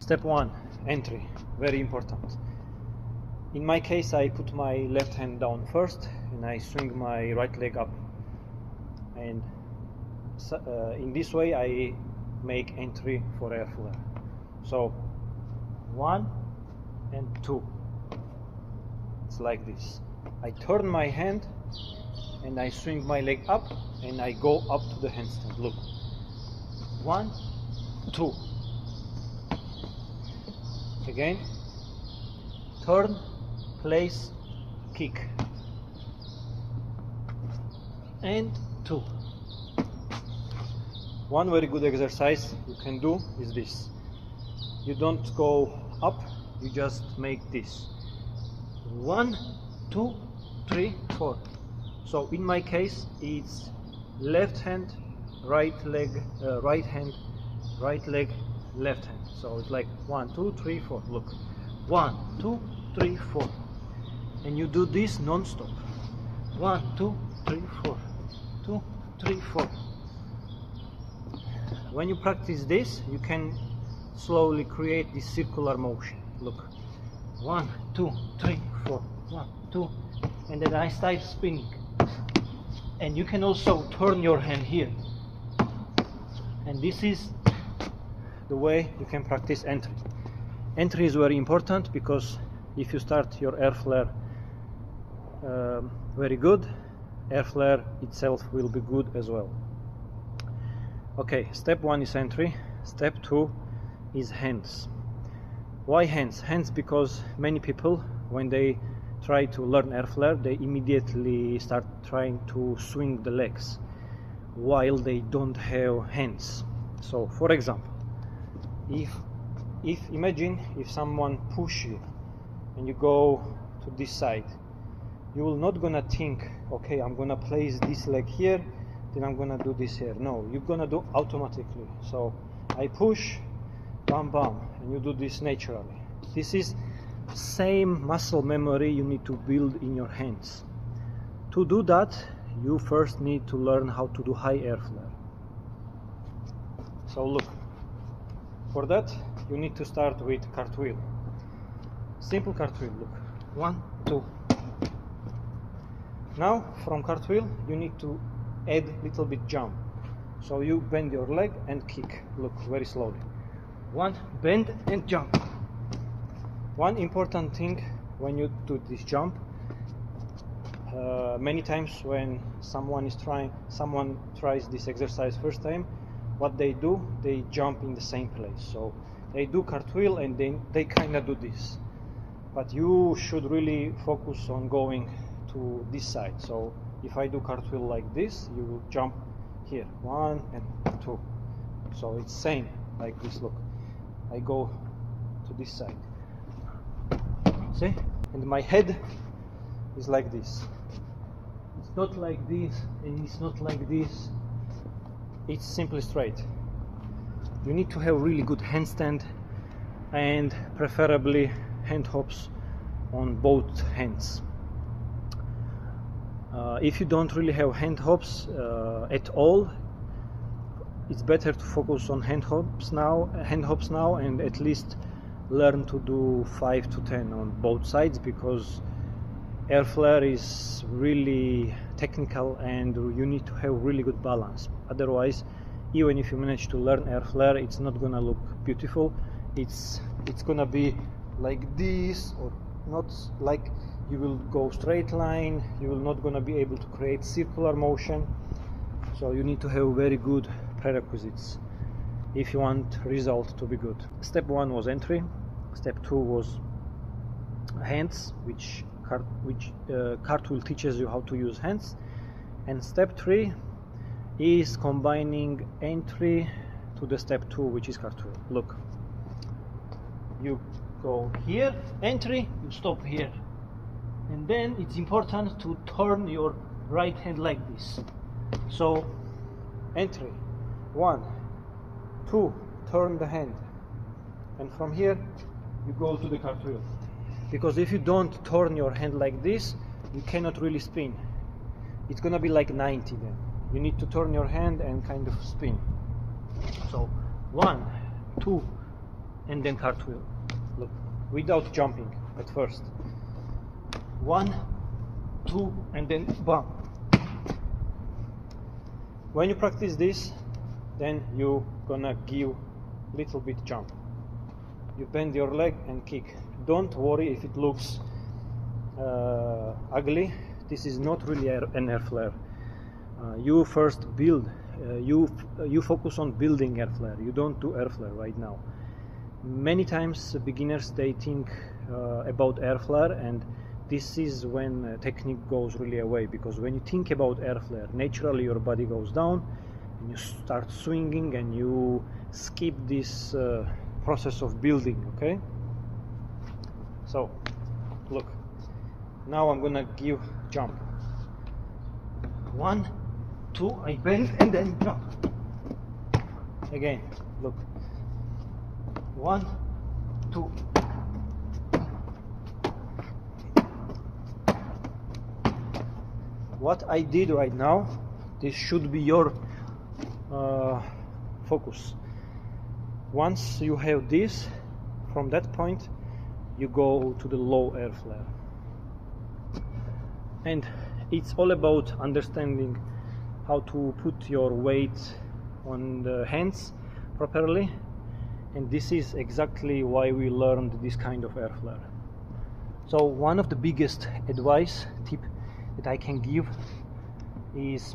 Step 1, entry, very important. In my case, I put my left hand down first and I swing my right leg up, and in this way I make entry for Airflare. So 1 and 2, it's like this. I turn my hand and I swing my leg up and I go up to the handstand. Look, 1, 2. Again, turn, place, kick, and 2. One very good exercise you can do is this. You don't go up, you just make this. 1, 2, 3, 4. So in my case, it's left hand, right leg, right hand, right leg, left hand. So it's like 1, 2, 3, 4. Look, 1, 2, 3, 4. And you do this non-stop. 1, 2, 3, 4. 2, 3, 4. When you practice this, you can slowly create this circular motion. Look, 1, 2, 3, 4. 1, 2, and then I start spinning. And you can also turn your hand here. And this is the way you can practice entry. Entry is very important because if you start your Airflare very good, Airflare itself will be good as well. Okay, step 1 is entry. Step 2 is hands. Why hands? Hands because many people, when they try to learn Airflare, they immediately start trying to swing the legs while they don't have hands. So for example, if imagine if someone push you and you go to this side, you will not gonna think, okay, I'm gonna place this leg here, then I'm gonna do this here. No, you're gonna do automatically. So I push, bam bam, and you do this naturally. This is same muscle memory you need to build in your hands. To do that, you first need to learn how to do high Airflare. So look, for that you need to start with cartwheel. Simple cartwheel, look, 1, 2. Now from cartwheel you need to add little bit jump. So you bend your leg and kick. Look, very slowly. 1, bend and jump. One important thing when you do this jump, many times when someone tries this exercise first time, what they do, they jump in the same place. So they do cartwheel and then they kind of do this. But you should really focus on going to this side. So if I do cartwheel like this, you will jump here, 1 and 2. So it's same like this. Look, I go to this side. See? And my head is like this. It's not like this and it's not like this. It's simply straight. You need to have really good handstand and preferably hand hops on both hands. If you don't really have hand hops at all, it's better to focus on hand hops now, and at least learn to do 5 to 10 on both sides, because Airflare is really technical and you need to have really good balance. Otherwise, even if you manage to learn Airflare, it's not gonna look beautiful. It's gonna be like this, or not like you will go straight line. You will not gonna be able to create circular motion. So you need to have very good prerequisites if you want result to be good. Step 1 was entry. Step 2 was hands, which cartwheel teaches you how to use hands. And step 3 is combining entry to the step 2, which is cartwheel. Look, you go here, entry, you stop here. And then it's important to turn your right hand like this. So entry, 1, 2, turn the hand, and from here you go to the cartwheel. Because if you don't turn your hand like this, you cannot really spin. It's gonna be like 90 then. You need to turn your hand and kind of spin. So 1, 2, and then cartwheel. Look, without jumping at first. 1, 2, and then bam. When you practice this, then you gonna give little bit jump. You bend your leg and kick. Don't worry if it looks ugly. This is not really an air flare. You first build. You focus on building air flare. You don't do air flare right now. Many times beginners, they think about air flare, and this is when technique goes really away, because when you think about air flare, naturally your body goes down and you start swinging and you skip this process of building. Okay, so look, now I'm gonna give jump. 1, 2, I bend and then jump. Again, look. 1, 2. What I did right now, this should be your focus. Once you have this, from that point you go to the low air flare. And it's all about understanding how to put your weight on the hands properly, and this is exactly why we learned this kind of air flare. So one of the biggest tip that I can give is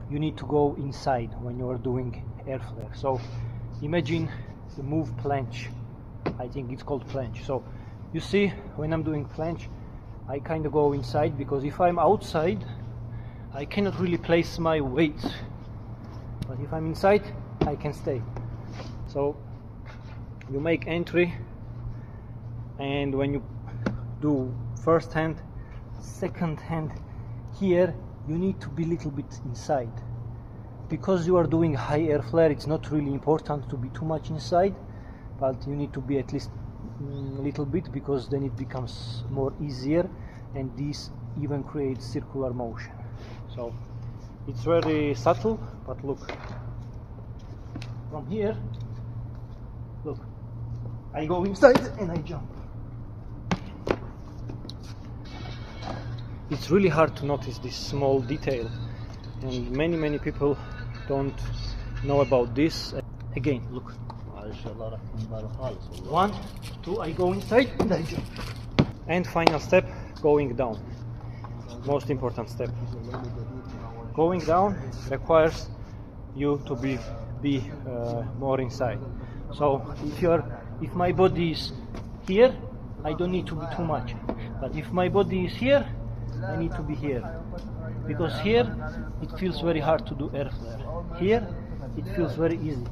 you need to go inside when you are doing air flare. So imagine the move planche. I think it's called planche. So you see, when I'm doing planche, I kind of go inside, because if I'm outside I cannot really place my weight, but if I'm inside I can stay. So you make entry, and when you do first hand, second hand, here you need to be a little bit inside. Because you are doing high air flare, it's not really important to be too much inside, but you need to be at least a little bit, because then it becomes more easier, and this even creates circular motion. So it's very subtle, but look, from here, look, I go inside and I jump. It's really hard to notice this small detail, and many people don't know about this. Again, look. 1, 2, I go inside and I jump. And final step, going down. Most important step. Going down requires you to be more inside. So if my body is here, I don't need to be too much. But if my body is here, I need to be here. Because here it feels very hard to do air flare. Here it feels very easy.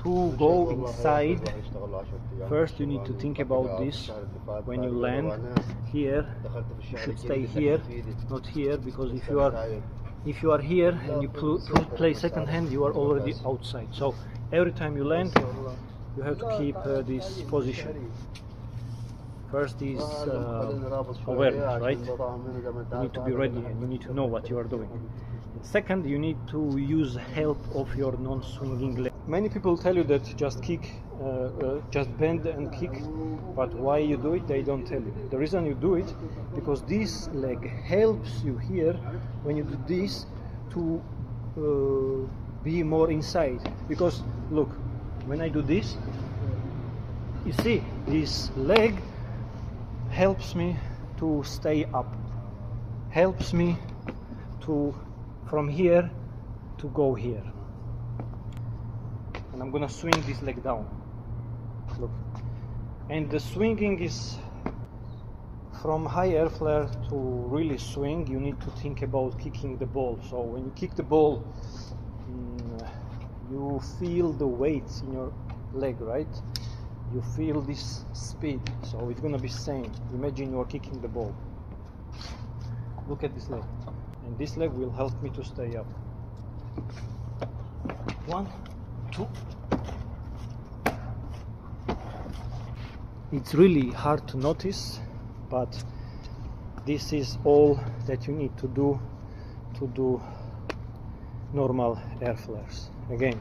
To go inside, first you need to think about this. When you land here, you should stay here, not here, because if you are here and you play second hand, you are already outside. So every time you land, you have to keep this position. First is awareness, right? You need to be ready and you need to know what you are doing. Second, you need to use help of your non-swinging leg. Many people tell you that just kick, just bend and kick, but why you do it, they don't tell you. The reason you do it, because this leg helps you here, when you do this, to be more inside. Because look, when I do this, you see, this leg helps me to stay up, helps me to from here to go here, and I'm gonna swing this leg down. Look, and the swinging is from high air flare to really swing. You need to think about kicking the ball. So when you kick the ball, you feel the weight in your leg, right? You feel this speed, so it's gonna be same. Imagine you are kicking the ball. Look at this leg, and this leg will help me to stay up. 1, 2. It's really hard to notice, but this is all that you need to do normal air flares. Again,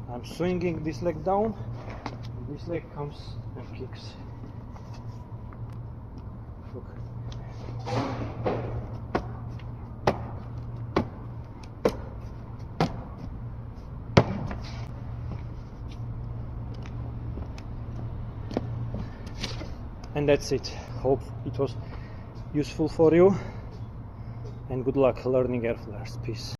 I'm swinging this leg down, this leg comes and kicks. Look. And that's it. Hope it was useful for you, and good luck learning Airflares. Peace.